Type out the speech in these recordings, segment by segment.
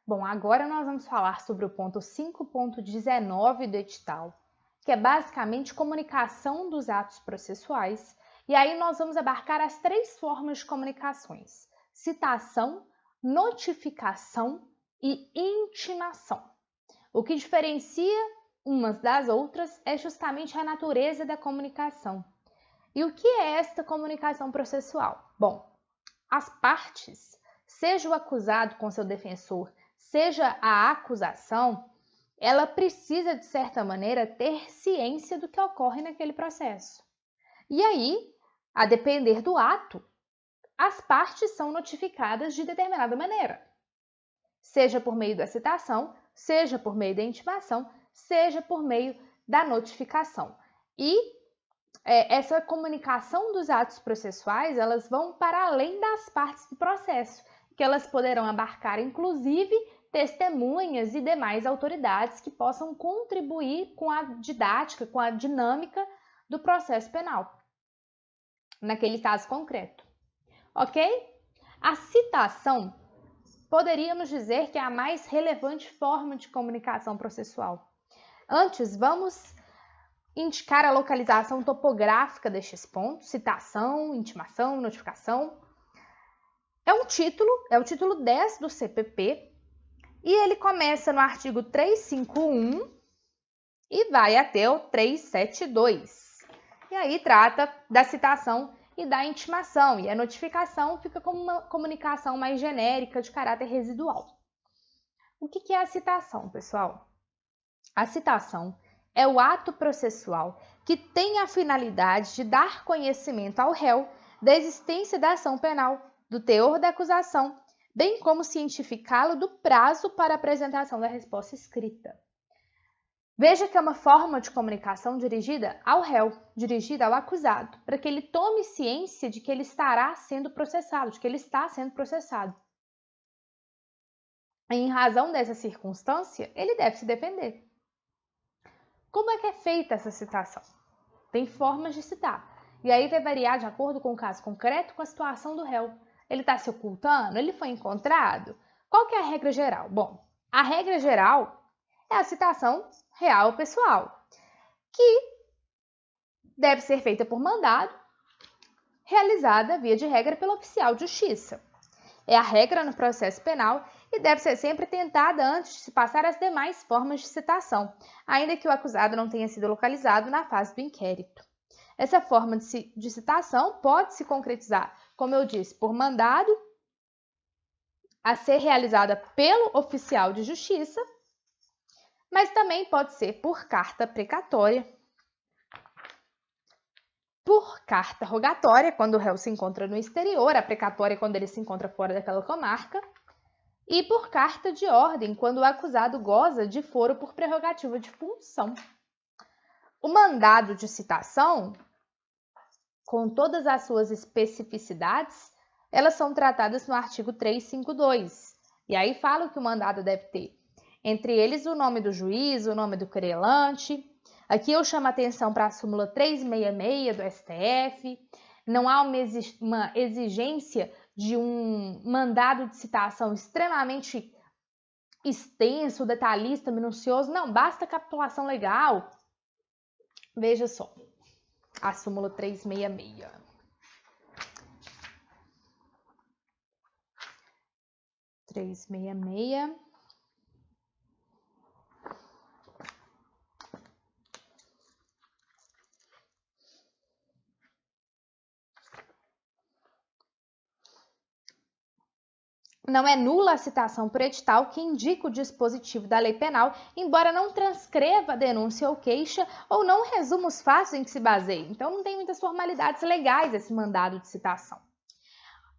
Bom, agora nós vamos falar sobre o ponto 5.19 do edital, que é basicamente comunicação dos atos processuais, e aí nós vamos abarcar as três formas de comunicações: citação, notificação e intimação. O que diferencia umas das outras é justamente a natureza da comunicação. E o que é esta comunicação processual? Bom, as partes, seja o acusado com seu defensor, seja a acusação, ela precisa, de certa maneira, ter ciência do que ocorre naquele processo. E aí, a depender do ato, as partes são notificadas de determinada maneira, seja por meio da citação, seja por meio da intimação, seja por meio da notificação. E essa comunicação dos atos processuais, elas vão para além das partes do processo, que elas poderão abarcar, inclusive, testemunhas e demais autoridades que possam contribuir com a didática, com a dinâmica do processo penal, naquele caso concreto. Ok? A citação, poderíamos dizer que é a mais relevante forma de comunicação processual. Antes, vamos indicar a localização topográfica destes pontos: citação, intimação, notificação. É o título 10 do CPP, e ele começa no artigo 351 e vai até o 372. E aí trata da citação e da intimação, e a notificação fica como uma comunicação mais genérica de caráter residual. O que é a citação, pessoal? A citação é o ato processual que tem a finalidade de dar conhecimento ao réu da existência da ação penal, do teor da acusação, bem como cientificá-lo do prazo para a apresentação da resposta escrita. Veja que é uma forma de comunicação dirigida ao réu, dirigida ao acusado, para que ele tome ciência de que ele estará sendo processado, de que ele está sendo processado. Em razão dessa circunstância, ele deve se defender. Como é que é feita essa citação? Tem formas de citar, e aí vai variar de acordo com o caso concreto, com a situação do réu. Ele está se ocultando? Ele foi encontrado? Qual que é a regra geral? Bom, a regra geral é a citação real pessoal, que deve ser feita por mandado, realizada, via de regra, pelo oficial de justiça. É a regra no processo penal e deve ser sempre tentada antes de se passar as demais formas de citação, ainda que o acusado não tenha sido localizado na fase do inquérito. Essa forma de citação pode se concretizar, como eu disse, por mandado, a ser realizada pelo oficial de justiça, mas também pode ser por carta precatória, por carta rogatória, quando o réu se encontra no exterior, a precatória quando ele se encontra fora daquela comarca, e por carta de ordem, quando o acusado goza de foro por prerrogativa de função. O mandado de citação, com todas as suas especificidades, elas são tratadas no artigo 352. E aí fala o que o mandado deve ter. Entre eles, o nome do juiz, o nome do querelante. Aqui eu chamo a atenção para a súmula 366 do STF. Não há uma exigência de um mandado de citação extremamente extenso, detalhista, minucioso. Não, basta capitulação legal. Veja só, a súmula 366. Não é nula a citação por edital que indica o dispositivo da lei penal, embora não transcreva a denúncia ou queixa ou não resuma os fatos em que se baseia. Então, não tem muitas formalidades legais esse mandado de citação.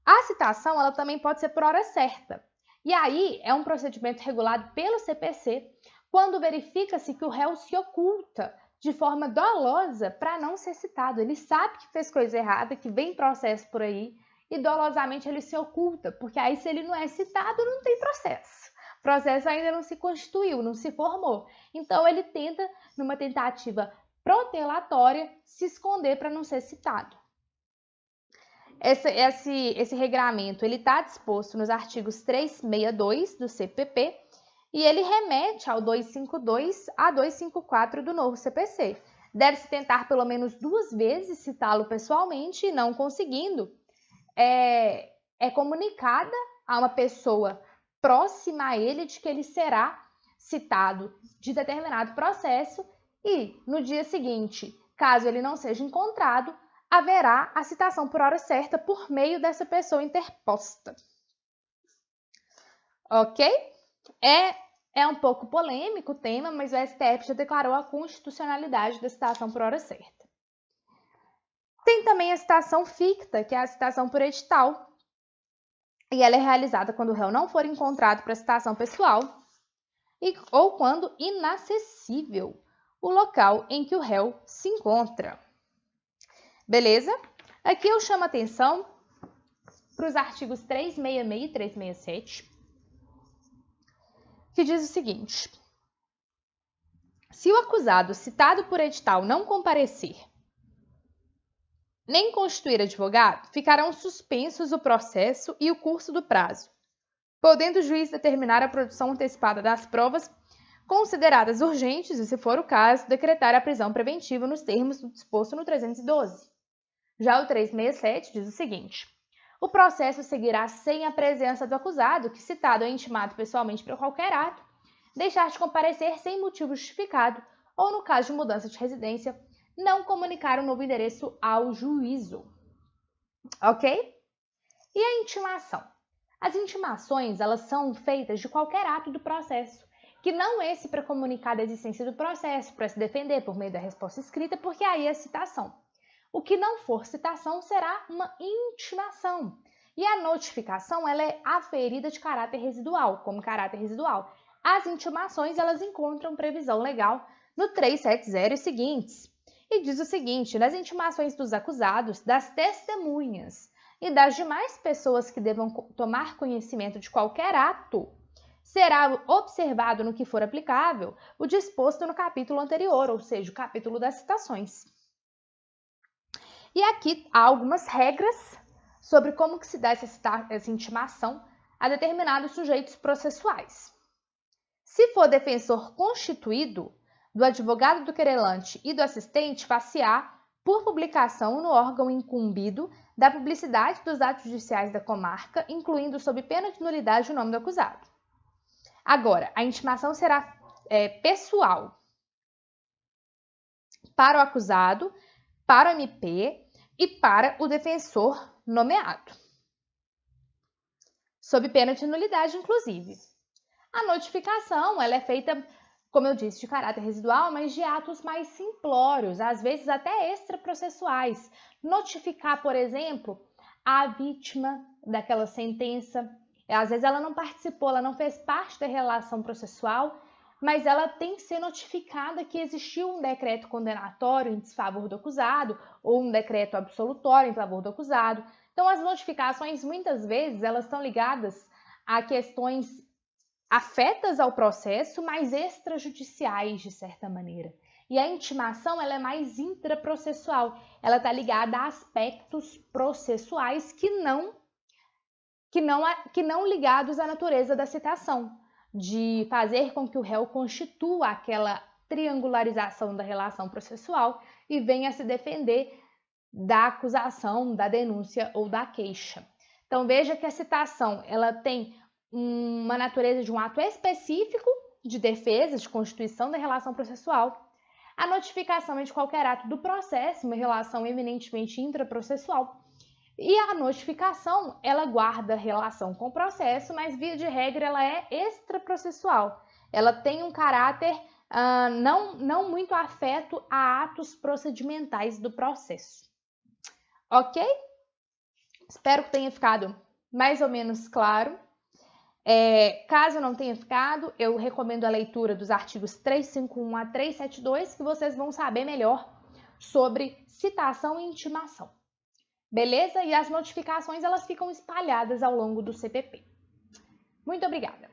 A citação, ela também pode ser por hora certa. E aí, é um procedimento regulado pelo CPC quando verifica-se que o réu se oculta de forma dolosa para não ser citado. Ele sabe que fez coisa errada, que vem processo por aí, e dolosamente ele se oculta, porque aí se ele não é citado, não tem processo. O processo ainda não se constituiu, não se formou. Então ele tenta, numa tentativa protelatória, se esconder para não ser citado. Esse regramento ele está disposto nos artigos 362 do CPP e ele remete ao 252 a 254 do novo CPC. Deve-se tentar pelo menos 2 vezes citá-lo pessoalmente e não conseguindo, é comunicada a uma pessoa próxima a ele de que ele será citado de determinado processo e, no dia seguinte, caso ele não seja encontrado, haverá a citação por hora certa por meio dessa pessoa interposta. Ok? É um pouco polêmico o tema, mas o STF já declarou a constitucionalidade da citação por hora certa. Tem também a citação ficta, que é a citação por edital, e ela é realizada quando o réu não for encontrado para citação pessoal ou quando inacessível o local em que o réu se encontra. Beleza? Aqui eu chamo a atenção para os artigos 366 e 367, que diz o seguinte: se o acusado citado por edital não comparecer nem constituir advogado, ficarão suspensos o processo e o curso do prazo, podendo o juiz determinar a produção antecipada das provas consideradas urgentes e, se for o caso, decretar a prisão preventiva nos termos do disposto no 312. Já o 367 diz o seguinte: o processo seguirá sem a presença do acusado, que, citado ou intimado pessoalmente para qualquer ato, deixar de comparecer sem motivo justificado ou, no caso de mudança de residência, não comunicar o novo endereço ao juízo. Ok? E a intimação? As intimações, elas são feitas de qualquer ato do processo, que não esse para comunicar a existência do processo, para se defender por meio da resposta escrita, porque aí é citação. O que não for citação será uma intimação. E a notificação, ela é aferida de caráter residual, como caráter residual. As intimações, elas encontram previsão legal no 370 e seguintes. E diz o seguinte: nas intimações dos acusados, das testemunhas e das demais pessoas que devam tomar conhecimento de qualquer ato, será observado no que for aplicável o disposto no capítulo anterior, ou seja, o capítulo das citações. E aqui há algumas regras sobre como que se dá essa intimação a determinados sujeitos processuais. Se for defensor constituído, do advogado do querelante e do assistente, far-se-á por publicação no órgão incumbido da publicidade dos atos judiciais da comarca, incluindo sob pena de nulidade o nome do acusado. Agora, a intimação será pessoal para o acusado, para o MP e para o defensor nomeado, sob pena de nulidade, inclusive. A notificação, ela é feita, como eu disse, de caráter residual, mas de atos mais simplórios, às vezes até extraprocessuais. Notificar, por exemplo, a vítima daquela sentença. Às vezes ela não participou, ela não fez parte da relação processual, mas ela tem que ser notificada que existiu um decreto condenatório em desfavor do acusado ou um decreto absolutório em favor do acusado. Então, as notificações, muitas vezes, elas estão ligadas a questões afetas ao processo, mas extrajudiciais, de certa maneira. E a intimação, ela é mais intraprocessual. Ela está ligada a aspectos processuais que não ligados à natureza da citação, de fazer com que o réu constitua aquela triangularização da relação processual e venha a se defender da acusação, da denúncia ou da queixa. Então, veja que a citação, ela tem uma natureza de um ato específico de defesa, de constituição da relação processual. A notificação é de qualquer ato do processo, uma relação eminentemente intraprocessual. E a notificação, ela guarda relação com o processo, mas via de regra ela é extraprocessual. Ela tem um caráter não muito afeto a atos procedimentais do processo. Ok? Espero que tenha ficado mais ou menos claro. Caso não tenha ficado, eu recomendo a leitura dos artigos 351 a 372, que vocês vão saber melhor sobre citação e intimação. Beleza? E as notificações, elas ficam espalhadas ao longo do CPP. Muito obrigada!